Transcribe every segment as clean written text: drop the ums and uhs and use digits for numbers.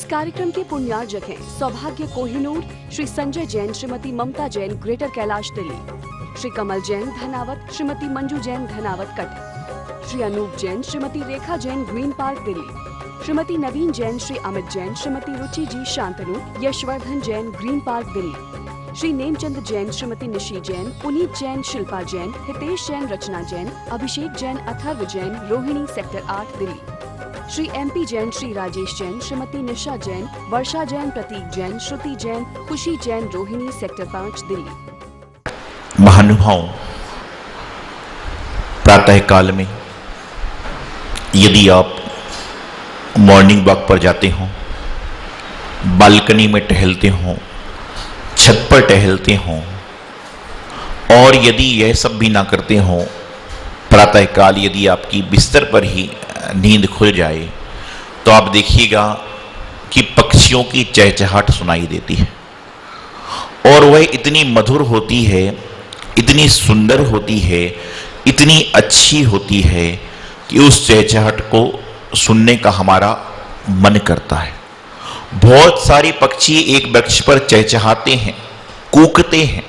इस कार्यक्रम के पुण्यार्जक हैं सौभाग्य कोहिनूर, श्री संजय जैन, श्रीमती ममता Jain, greater Kailash Delhi, Shri Kamal Jain Dhanawat, Shrimati Manju Jain Dhanawat Cuttack, Shri Anoop Jain, Shrimati Rekha Jain, green park Delhi, Shrimati नवीन जैन, श्री अमित जैन, श्रीमती रुचि जी शांतनु, यशवर्धन जैन, ग्रीन पार्क दिल्ली, श्री नेमचंद जैन, श्रीमती निशी जैन, पुनीत जैन, शिल्पा जैन, हितेश जैन, रचना जैन, अभिषेक जैन, अथर्व जैन, रोहिणी, सेक्टर 8 दिल्ली, श्री MP जैन, श्री राजेश जैन, श्रीमती निशा जैन, वर्षा जैन, प्रतीक जैन, श्रुति जैन, खुशी जैन, रोहिणी, सेक्टर 5 दिल्ली। महानुभाव, प्रातः काल में यदि आप मॉर्निंग वॉक पर जाते हो, बालकनी में टहलते हो, छत पर टहलते हो, और यदि यह सब भी ना करते हो, प्रातः काल यदि आपकी बिस्तर पर ही नींद खुल जाए, तो आप देखिएगा कि पक्षियों की चहचहाट सुनाई देती है, और वह इतनी मधुर होती है, इतनी सुंदर होती है, इतनी अच्छी होती है कि उस चहचहाट को सुनने का हमारा मन करता है। बहुत सारे पक्षी एक वृक्ष पर चहचहाते हैं, कूकते हैं,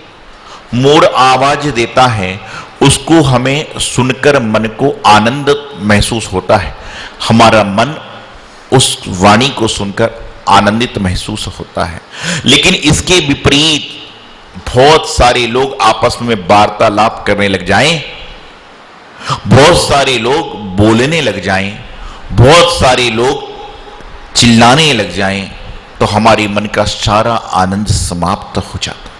मोर आवाज देता है, उसको हमें सुनकर मन को आनंद महसूस होता है, हमारा मन उस वाणी को सुनकर आनंदित महसूस होता है। लेकिन इसके विपरीत बहुत सारे लोग आपस में वार्तालाप करने लग जाएं, बहुत सारे लोग बोलने लग जाएं, बहुत सारे लोग चिल्लाने लग जाएं, तो हमारे मन का सारा आनंद समाप्त हो जाता है।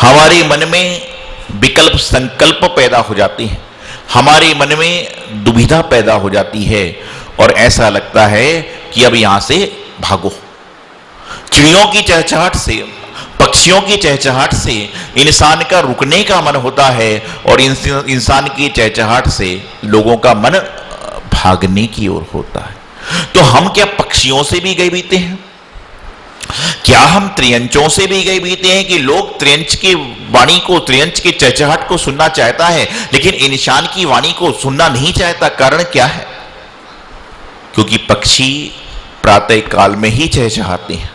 हमारे मन में विकल्प संकल्प पैदा हो जाते हैं, हमारे मन में दुविधा पैदा हो जाती है, और ऐसा लगता है कि अब यहां से भागो। चिड़ियों की चहचहाट से, पक्षियों की चहचहाट से इंसान का रुकने का मन होता है, और इंसान की चहचहाट से लोगों का मन भागने की ओर होता है। तो हम क्या पक्षियों से भी गए बीते हैं? क्या हम त्रियंचों से भी गए बीते हैं कि लोग त्रियंच की वाणी को, त्रियंच की चहचहाट को सुनना चाहता है, लेकिन इंसान की वाणी को सुनना नहीं चाहता? कारण क्या है? क्योंकि पक्षी प्रातः काल में ही चहचहाते हैं,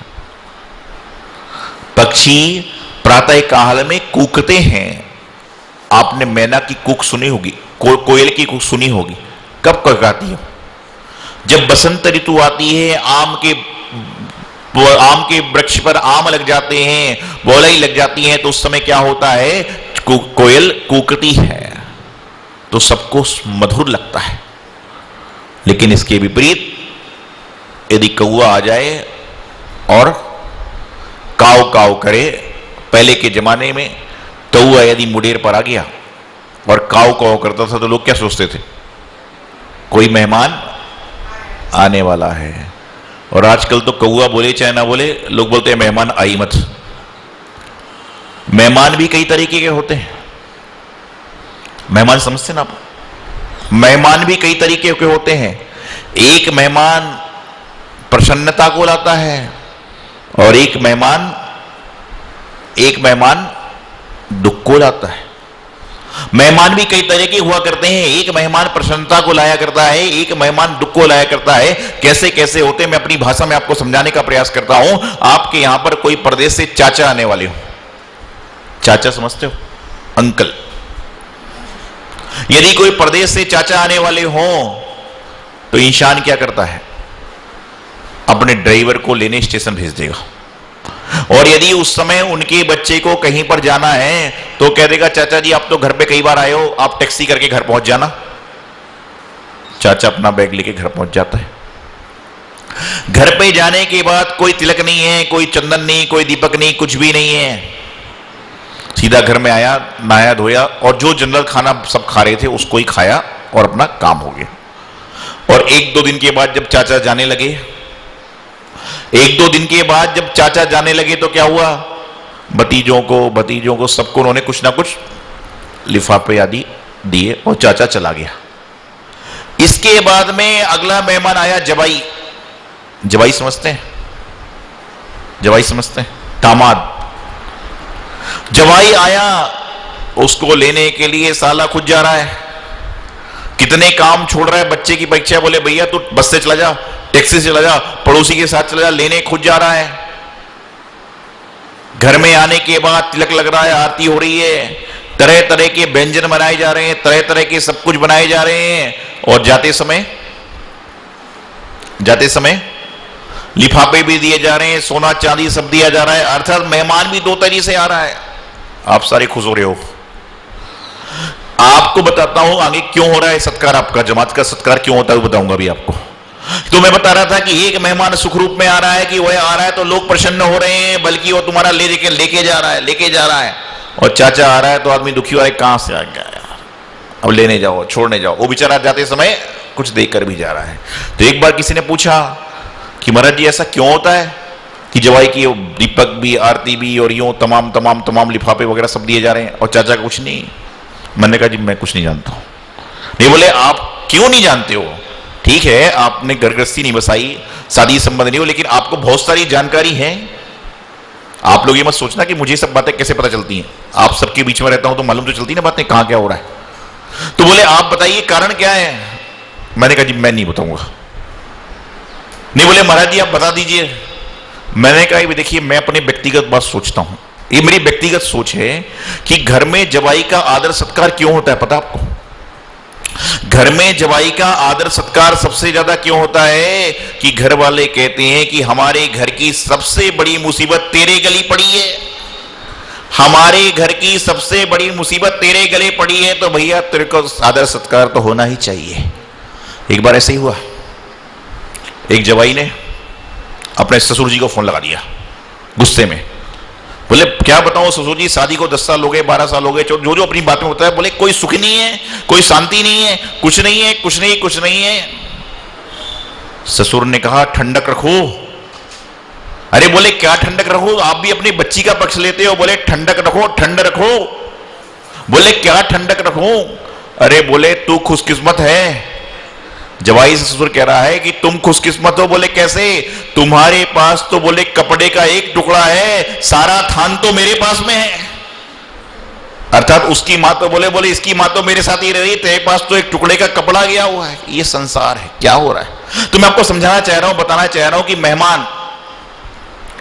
पक्षी प्रातः काल में कूकते हैं। आपने मैना की कूक सुनी होगी, कोयल की कूक सुनी होगी। कब कुहकाती है? जब बसंत ऋतु आती है, आम के वृक्ष पर आम लग जाते हैं, बौलाई लग जाती है, तो उस समय क्या होता है? कोयल कूकती है, तो सबको मधुर लगता है। लेकिन इसके विपरीत यदि कौआ आ जाए और काव काव करे, पहले के जमाने में कौआ यदि मुडेर पर आ गया और काव काव करता था, तो लोग क्या सोचते थे? कोई मेहमान आने वाला है। और आजकल तो कौआ बोले चाहे ना बोले, लोग बोलते हैं मेहमान आई मत। मेहमान भी कई तरीके के होते हैं। मेहमान समझते ना आप? मेहमान भी कई तरीके के होते हैं। एक मेहमान प्रसन्नता को लाता है, और एक मेहमान दुख को लाता है। मेहमान भी कई तरह के हुआ करते हैं। एक मेहमान प्रसन्नता को लाया करता है, एक मेहमान दुख को लाया करता है। कैसे कैसे होते हैं, मैं अपनी भाषा में आपको समझाने का प्रयास करता हूं। आपके यहां पर कोई प्रदेश से चाचा आने वाले हो, चाचा समझते हो? अंकल। यदि कोई प्रदेश से चाचा आने वाले हो, तो इंसान क्या करता है? अपने ड्राइवर को लेने स्टेशन भेज देगा, और यदि उस समय उनके बच्चे को कहीं पर जाना है, तो कह देगा चाचा जी आप तो घर पे कई बार आए हो, आप टैक्सी करके घर पहुंच जाना। चाचा अपना बैग लेके घर पहुंच जाता है। घर पे जाने के बाद कोई तिलक नहीं है, कोई चंदन नहीं, कोई दीपक नहीं, कुछ भी नहीं है। सीधा घर में आया, नहाया धोया, और जो जनरल खाना सब खा रहे थे उसको ही खाया, और अपना काम हो गया। और एक दो दिन के बाद जब चाचा जाने लगे, तो क्या हुआ? भतीजों को सबको उन्होंने कुछ ना कुछ लिफाफे आदि दिए, और चाचा चला गया। इसके बाद में अगला मेहमान आया, जवाई। जवाई समझते हैं? दामाद। जवाई आया, उसको लेने के लिए साला खुद जा रहा है, कितने काम छोड़ रहा है। बच्चे की परीक्षा, बोले भैया तू बस से चला जा, टैक्सी से चला जा, पड़ोसी के साथ चला जा, लेने खुद जा रहा है। घर में आने के बाद तिलक लग रहा है, आरती हो रही है, तरह तरह के व्यंजन बनाए जा रहे हैं, तरह तरह के सब कुछ बनाए जा रहे हैं, और जाते समय लिफाफे भी दिए जा रहे हैं, सोना चांदी सब दिया जा रहा है, अर्थात मेहमान भी दो तरीके से आ रहा है। आप सारे खुश हो रहे हो। आपको बताता हूं आगे क्यों हो रहा है सत्कार, आपका जमात का सत्कार क्यों होता है वो बताऊंगा भी आपको। तो मैं बता रहा था कि एक मेहमान सुख रूप में आ रहा है कि वह आ रहा है तो लोग प्रसन्न हो रहे हैं, बल्कि वो तुम्हारा लेके जा रहा है, और चाचा आ रहा है तो आदमी दुखी हो रहा है, कहां से आ गया यार, अब लेने जाओ, छोड़ने जाओ। वो बेचारा जाते समय कुछ देकर भी जा रहा है। तो एक बार किसी ने पूछा कि महाराज जी ऐसा क्यों होता है कि जवाई की दीपक भी, आरती भी, और यूं तमाम लिफाफे वगैरह सब दिए जा रहे हैं, और चाचा कुछ नहीं। मैंने कहा जी मैं कुछ नहीं जानता हूं। नहीं बोले आप क्यों नहीं जानते हो? ठीक है, आपने घर गृहस्थी नहीं बसाई, शादी संबंध नहीं हो, लेकिन आपको बहुत सारी जानकारी है। आप लोग ये मत सोचना कि मुझे सब बातें कैसे पता चलती हैं। आप सबके बीच में रहता हूं तो मालूम तो चलती ना बातें, कहां क्या हो रहा है। तो बोले आप बताइए कारण क्या है? मैंने कहा जी मैं नहीं बताऊंगा। नहीं बोले महाराज जी आप बता दीजिए। मैंने कहा भी देखिए मैं अपनी व्यक्तिगत बात सोचता हूं, ये मेरी व्यक्तिगत सोच है कि घर में जवाई का आदर सत्कार क्यों होता है पता आपको? घर में जवाई का आदर सत्कार सबसे ज्यादा क्यों होता है कि घर वाले कहते हैं कि हमारे घर की सबसे बड़ी मुसीबत तेरे गली पड़ी है, हमारे घर की सबसे बड़ी मुसीबत तेरे गले पड़ी है, तो भैया तेरे को आदर सत्कार तो होना ही चाहिए। एक बार ऐसे ही हुआ, एक जवाई ने अपने ससुर जी को फोन लगा दिया गुस्से में। बोले क्या बताऊं ससुर जी, शादी को 10 साल हो गए, 12 साल हो गए, जो अपनी बात में होता है। बोले कोई सुख नहीं है, कोई शांति नहीं है, कुछ नहीं है। ससुर ने कहा ठंडक रखो। अरे बोले क्या ठंडक रखो, आप भी अपनी बच्ची का पक्ष लेते हो। बोले ठंडक रखो, ठंड रखो। बोले क्या ठंडक रखो? अरे बोले तू खुशकिस्मत है। जवाई से ससुर कह रहा है कि तुम खुशकिस्मत हो। बोले कैसे? तुम्हारे पास तो बोले कपड़े का एक टुकड़ा है, सारा थान तो मेरे पास में है। अर्थात उसकी मां तो बोले इसकी मां तो मेरे साथ ही रह रही, तेरे पास तो एक टुकड़े का कपड़ा गया हुआ है। ये संसार है, क्या हो रहा है? तो मैं आपको समझाना चाह रहा हूं, बताना चाह रहा हूं कि मेहमान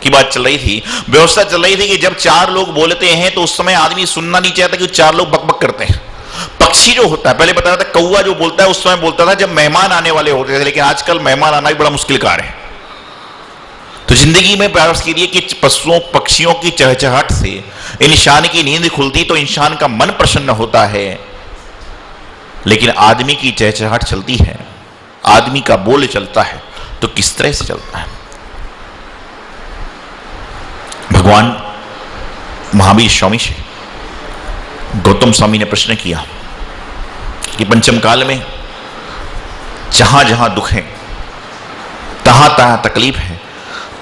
की बात चल रही थी, व्यवस्था चल रही थी कि जब 4 लोग बोलते हैं तो उस समय आदमी सुनना नहीं चाहता कि 4 लोग बकबक करते हैं। पक्षी जो होता है, पहले बता रहा था कौवा जो बोलता है उस समय बोलता था जब मेहमान आने वाले होते थे, लेकिन आजकल मेहमान आना भी बड़ा मुश्किल कार्य है। तो जिंदगी में प्रयास कीजिए कि पशुओं पक्षियों की चहचहाहट से इंसान की नींद खुलती तो इंसान का मन प्रसन्न होता है, लेकिन आदमी की चहचहाहट चलती है, आदमी का बोल चलता है तो किस तरह से चलता है? भगवान महावीर स्वामी से गौतम स्वामी ने प्रश्न किया कि पंचम काल में जहां जहां दुख है, तहां तहां तकलीफ है,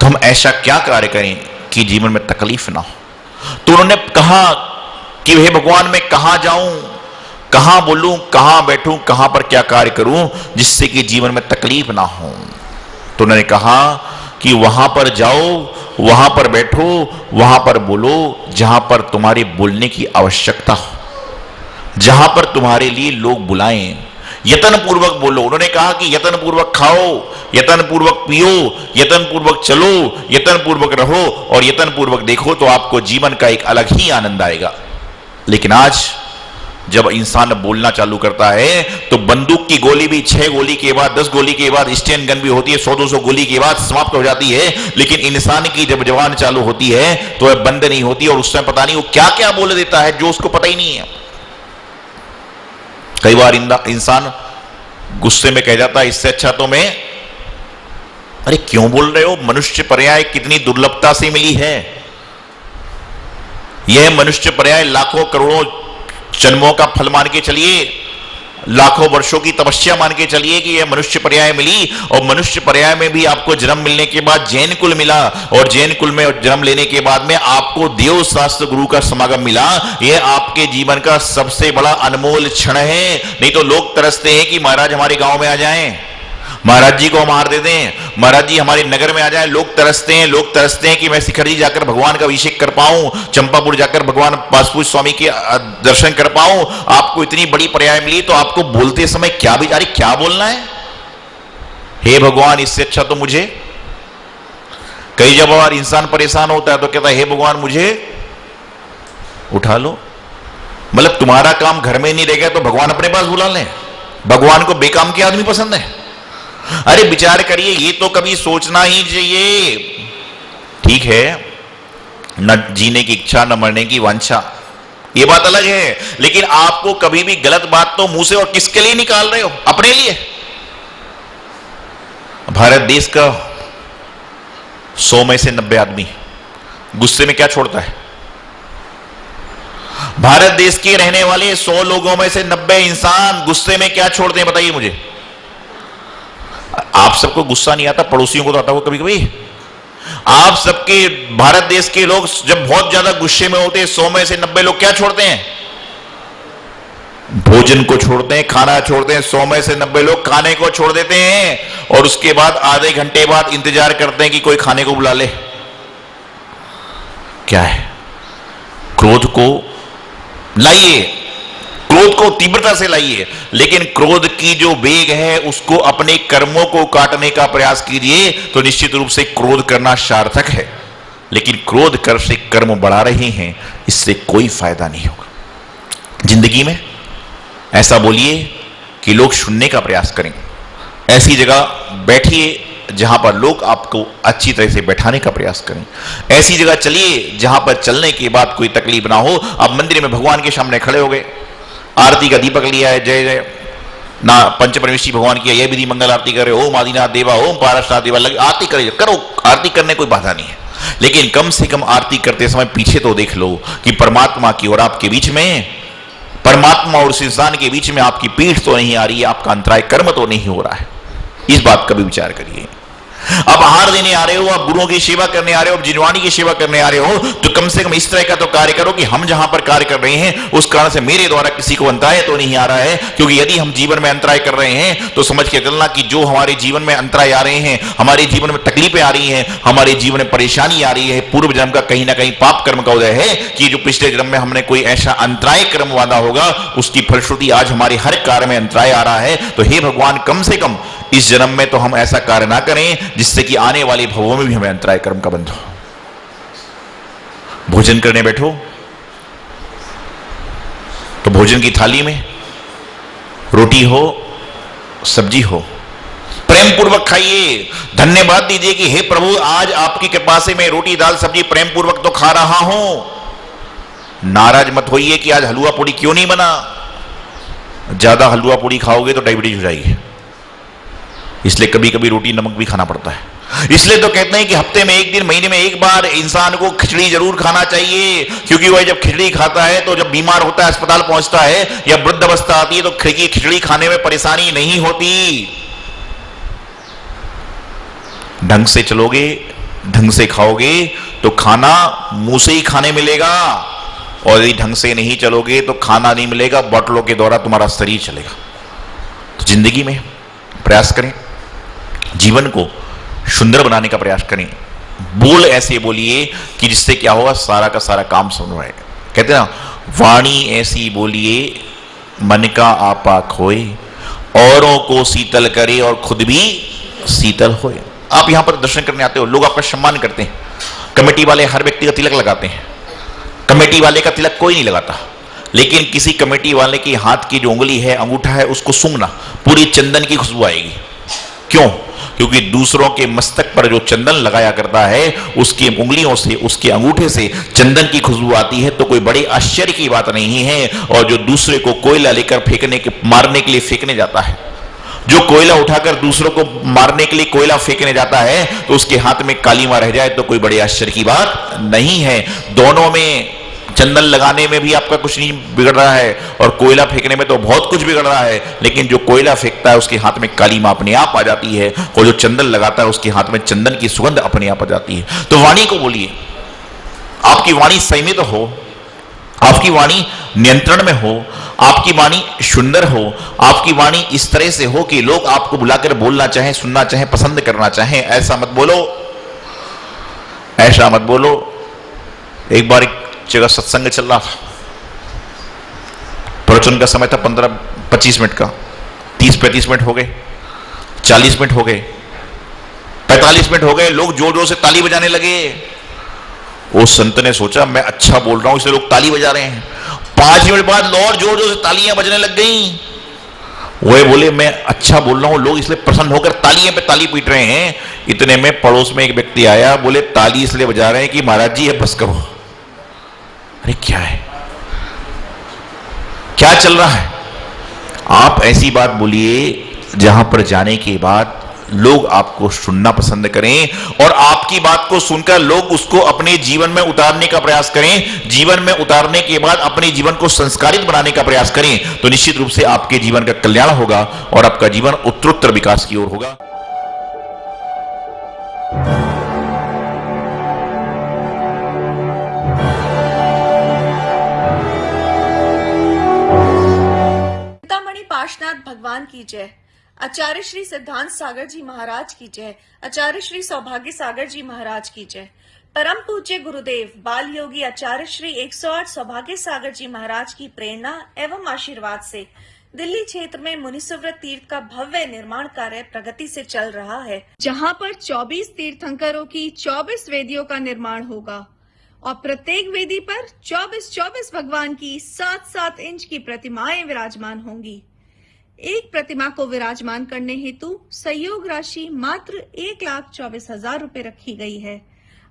तो हम ऐसा क्या कार्य करें कि जीवन में तकलीफ ना हो? तो उन्होंने कहा कि हे भगवान मैं कहां जाऊं, कहां बोलूं, कहां बैठूं, कहां पर क्या कार्य करूं जिससे कि जीवन में तकलीफ ना हो? तो उन्होंने कहा कि वहां पर जाओ, वहां पर बैठो, वहां पर बोलो जहां पर तुम्हारे बोलने की आवश्यकता हो, जहां पर तुम्हारे लिए लोग बुलाएं, यत्न पूर्वक बोलो। उन्होंने कहा कि यत्न पूर्वक खाओ, यत्न पूर्वक पियो, यत्न पूर्वक चलो, यत्न पूर्वक रहो और यत्न पूर्वक देखो, तो आपको जीवन का एक अलग ही आनंद आएगा। लेकिन आज जब इंसान बोलना चालू करता है तो बंदूक की गोली भी 6 गोली के बाद, 10 गोली के बाद, स्टेन गन भी होती है 100-200 गोली के बाद समाप्त हो जाती है, लेकिन इंसान की जब जवान चालू होती है तो वह बंद नहीं होती, और उस समय पता नहीं वो क्या क्या बोल देता है जो उसको पता ही नहीं है। कई बार इंसान गुस्से में कह जाता है इससे अच्छा तो मैं, अरे क्यों बोल रहे हो? मनुष्य पर्याय कितनी दुर्लभता से मिली है। यह मनुष्य पर्याय लाखों करोड़ों जन्मों का फल मान के चलिए, लाखों वर्षों की तपस्या मान के चलिए कि यह मनुष्य पर्याय मिली। और मनुष्य पर्याय में भी आपको जन्म मिलने के बाद जैन कुल मिला, और जैन कुल में जन्म लेने के बाद में आपको देव शास्त्र गुरु का समागम मिला। यह आपके जीवन का सबसे बड़ा अनमोल क्षण है। नहीं तो लोग तरसते हैं कि महाराज हमारे गांव में आ जाएं, महाराज जी को हम हार दे दें, महाराज जी हमारे नगर में आ जाए। लोग तरसते हैं कि मैं शिखर जी जाकर भगवान का अभिषेक कर पाऊं, चंपापुर जाकर भगवान पासपूज स्वामी के दर्शन कर पाऊं। आपको इतनी बड़ी पर्याय मिली तो आपको बोलते समय क्या बोलना है? हे भगवान इससे अच्छा तो मुझे, कई जब बार इंसान परेशान होता है तो कहता है हे भगवान मुझे उठा लो। मतलब तुम्हारा काम घर में नहीं रह गया तो भगवान अपने पास बुला लें। भगवान को बेकाम के आदमी पसंद है? अरे विचार करिए, ये तो कभी सोचना ही चाहिए। ठीक है, न जीने की इच्छा न मरने की वांछा, ये बात अलग है, लेकिन आपको कभी भी गलत बात तो मुंह से और किसके लिए निकाल रहे हो? अपने लिए। भारत देश का 100 में से 90 आदमी गुस्से में क्या छोड़ता है? भारत देश के रहने वाले 100 लोगों में से 90 इंसान गुस्से में क्या छोड़ते हैं बताइए मुझे। आप सबको गुस्सा नहीं आता, पड़ोसियों को तो आता हो कभी कभी। आप सबके भारत देश के लोग जब बहुत ज्यादा गुस्से में होते हैं, 100 में से 90 लोग क्या छोड़ते हैं? भोजन को छोड़ते हैं, खाना छोड़ते हैं। 100 में से 90 लोग खाने को छोड़ देते हैं और उसके बाद आधे घंटे बाद इंतजार करते हैं कि कोई खाने को बुला ले। क्या है? क्रोध को लाइए, क्रोध को तीव्रता से लाइए, लेकिन क्रोध की जो वेग है उसको अपने कर्मों को काटने का प्रयास कीजिए तो निश्चित रूप से क्रोध करना सार्थक है। लेकिन क्रोध कर से कर्म बढ़ा रहे हैं, इससे कोई फायदा नहीं होगा। जिंदगी में ऐसा बोलिए कि लोग सुनने का प्रयास करें। ऐसी जगह बैठिए जहां पर लोग आपको अच्छी तरह से बैठाने का प्रयास करें। ऐसी जगह चलिए जहां पर चलने के बाद कोई तकलीफ ना हो। आप मंदिर में भगवान के सामने खड़े हो गए, आरती का दीपक लिया है, जय जय ना पंच परमेश्वरी भगवान की यह विधि मंगल आरती करे, ओम आदिनाथ देवा, ओम पारसनाथ देवा, लगे आरती करे, करो। आरती करने कोई बाधा नहीं है, लेकिन कम से कम आरती करते समय पीछे तो देख लो कि परमात्मा की और आपके बीच में, परमात्मा और उस इंसान के बीच में आपकी पीठ तो नहीं आ रही है, आपका अंतराय कर्म तो नहीं हो रहा है। इस बात का भी विचार करिए। अब आहार देने आ रहे हो, आप गुरुओं की सेवा करने आ रहे हो, आप जिनवाणी की सेवा करने आ रहे हो, तो कम से कम इस तरह का तो कार्य करो कि हम जहां पर कार्य कर रहे हैं उस कारण से मेरे द्वारा किसी को अंतराय तो नहीं आ रहा है। क्योंकि यदि हम जीवन में अंतराय कर रहे हैं तो समझ के चलना कि जो हमारे जीवन में अंतराय आ रहे हैं, हमारे जीवन में तकलीफें आ रही हैं, हमारे जीवन में परेशानी आ रही है, पूर्व जन्म का कहीं ना कहीं पाप कर्म का उदय है कि जो पिछले जन्म में हमने कोई ऐसा अंतराय कर्म वादा होगा, उसकी फलश्रुति आज हमारे हर कार्य में अंतराय आ रहा है। तो हे भगवान, कम से कम इस जन्म में तो हम ऐसा कार्य ना करें जिससे कि आने वाले भवों में भी हमें अंतराय कर्म का बंध हो। भोजन करने बैठो तो भोजन की थाली में रोटी हो, सब्जी हो, प्रेम पूर्वक खाइए। धन्यवाद दीजिए कि हे प्रभु, आज आपकी कृपा से मैं रोटी दाल सब्जी प्रेम पूर्वक तो खा रहा हूं। नाराज मत होइए कि आज हलवा पूड़ी क्यों नहीं बना। ज्यादा हलवा पूड़ी खाओगे तो डायबिटीज हो जाएगी, इसलिए कभी कभी रोटी नमक भी खाना पड़ता है। इसलिए तो कहते हैं कि हफ्ते में एक दिन, महीने में एक बार इंसान को खिचड़ी जरूर खाना चाहिए। क्योंकि वह जब खिचड़ी खाता है तो जब बीमार होता है, अस्पताल पहुंचता है या वृद्ध अवस्था आती है तो खिचड़ी खाने में परेशानी नहीं होती। ढंग से चलोगे, ढंग से खाओगे तो खाना मुंह से ही खाने मिलेगा, और यदि ढंग से नहीं चलोगे तो खाना नहीं मिलेगा, बोतलों के द्वारा तुम्हारा शरीर चलेगा। तो जिंदगी में प्रयास करें, जीवन को सुंदर बनाने का प्रयास करें। बोल ऐसे बोलिए कि जिससे क्या होगा, सारा का सारा काम सुन रहे। कहते हैं ना, वाणी ऐसी बोलिए मन का आपा खोए, औरों को शीतल करे और खुद भी शीतल होए। आप यहां पर दर्शन करने आते हो, लोग आपका सम्मान करते हैं। कमेटी वाले हर व्यक्ति का तिलक लगाते हैं, कमेटी वाले का तिलक कोई नहीं लगाता, लेकिन किसी कमेटी वाले के हाथ की जो उंगली है, अंगूठा है, उसको सूंघना, पूरी चंदन की खुशबू आएगी। क्यों? क्योंकि दूसरों के मस्तक पर जो चंदन लगाया करता है, उसकी उंगलियों से, उसके अंगूठे से चंदन की खुशबू आती है, तो कोई बड़े आश्चर्य की बात नहीं है। और जो दूसरे को कोयला लेकर मारने के लिए फेंकने जाता है, जो कोयला उठाकर दूसरों को मारने के लिए कोयला फेंकने जाता है, तो उसके हाथ में कालीमा रह जाए तो कोई बड़े आश्चर्य की बात नहीं है। दोनों में, चंदन लगाने में भी आपका कुछ नहीं बिगड़ रहा है और कोयला फेंकने में तो बहुत कुछ बिगड़ रहा है, लेकिन जो कोयला फेंकता है उसके हाथ में कालीमा अपने आप आ जाती है, और जो चंदन लगाता है उसके हाथ में चंदन की सुगंध अपने आप आ जाती है। तो वाणी को बोलिए, आपकी वाणी संयमित हो, आपकी वाणी नियंत्रण में हो, आपकी वाणी सुंदर हो, आपकी वाणी इस तरह से हो कि लोग आपको बुलाकर बोलना चाहें, सुनना चाहें, पसंद करना चाहें। ऐसा मत बोलो, ऐसा मत बोलो। एक बार एक जगह सत्संग चल रहा था, प्रवचन का समय था 15-25 मिनट का, 30-35 मिनट हो गए, 40 मिनट हो गए, 45 मिनट हो गए, लोग जोर जोर से ताली बजाने लगे। उस संत ने सोचा मैं अच्छा बोल रहा हूं इसलिए लोग ताली बजा रहे हैं। 5 मिनट बाद और जोर जोर से तालियां बजने लग गई। वह बोले मैं अच्छा बोल रहा हूं, लोग इसलिए प्रसन्न होकर तालियां पे ताली पीट रहे हैं। इतने में पड़ोस में एक व्यक्ति आया, बोले ताली इसलिए बजा रहे हैं कि महाराज जी अब बस करो। अरे क्या है, क्या चल रहा है? आप ऐसी बात बोलिए जहां पर जाने के बाद लोग आपको सुनना पसंद करें और आपकी बात को सुनकर लोग उसको अपने जीवन में उतारने का प्रयास करें। जीवन में उतारने के बाद अपने जीवन को संस्कारित बनाने का प्रयास करें तो निश्चित रूप से आपके जीवन का कल्याण होगा और आपका जीवन उत्तरोत्तर विकास की ओर होगा। चिंतामणि पार्श्वनाथ भगवान की जय। आचार्य श्री सिद्धांत सागर जी महाराज की जय। आचार्य श्री सौभाग्य सागर जी महाराज की जय। परम पूज्य गुरुदेव बाल योगी आचार्य श्री 108 सौभाग्य सागर जी महाराज की प्रेरणा एवं आशीर्वाद से दिल्ली क्षेत्र में मुनिसुव्रत तीर्थ का भव्य निर्माण कार्य प्रगति से चल रहा है, जहां पर 24 तीर्थंकरों की 24 वेदियों का निर्माण होगा और प्रत्येक वेदी पर 24 भगवान की 7-7 इंच की प्रतिमाएं विराजमान होंगी। एक प्रतिमा को विराजमान करने हेतु सहयोग राशि मात्र 1,24,000 रुपए रखी गई है।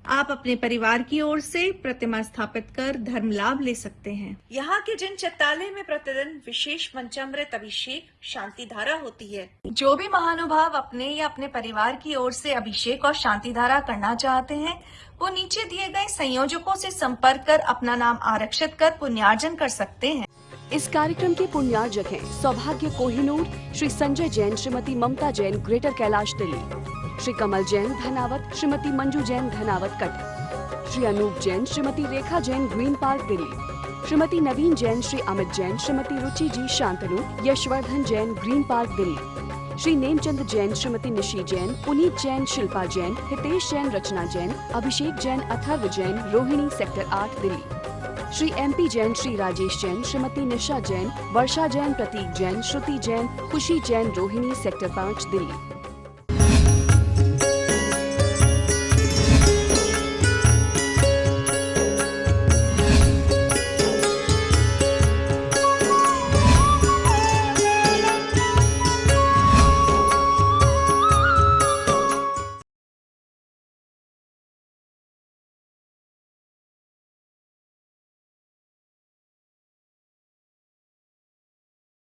आप अपने परिवार की ओर से प्रतिमा स्थापित कर धर्म लाभ ले सकते हैं। यहाँ के जिन चित्तालय में प्रतिदिन विशेष पंचामृत अभिषेक शांति धारा होती है। जो भी महानुभाव अपने या अपने परिवार की ओर से अभिषेक और शांति धारा करना चाहते हैं वो नीचे दिए गए संयोजकों से संपर्क कर अपना नाम आरक्षित कर पुण्यार्जन कर सकते हैं। इस कार्यक्रम के पुण्यार्जक हैं सौभाग्य कोहिनूर, श्री संजय जैन, श्रीमती ममता Jain, greater Kailash Delhi, Shri Kamal Jain Dhanawat, Shrimati Manju Jain Dhanawat cut, Shri Anoop Jain, Shrimati Rekha Jain, green park Delhi, Shrimati नवीन जैन, श्री अमित जैन, श्रीमती रुचि जी शांतनु, यशवर्धन जैन, ग्रीन पार्क दिल्ली, श्री नेमचंद जैन, श्रीमती निशी जैन, पुनीत जैन, शिल्पा जैन, हितेश जैन, रचना जैन, अभिषेक जैन, अथर्व जैन, रोहिणी सेक्टर 8 दिल्ली, श्री MP जैन, श्री राजेश जैन, श्रीमती निशा जैन, वर्षा जैन, प्रतीक जैन, श्रुति जैन, खुशी जैन, रोहिणी सेक्टर 5 दिल्ली।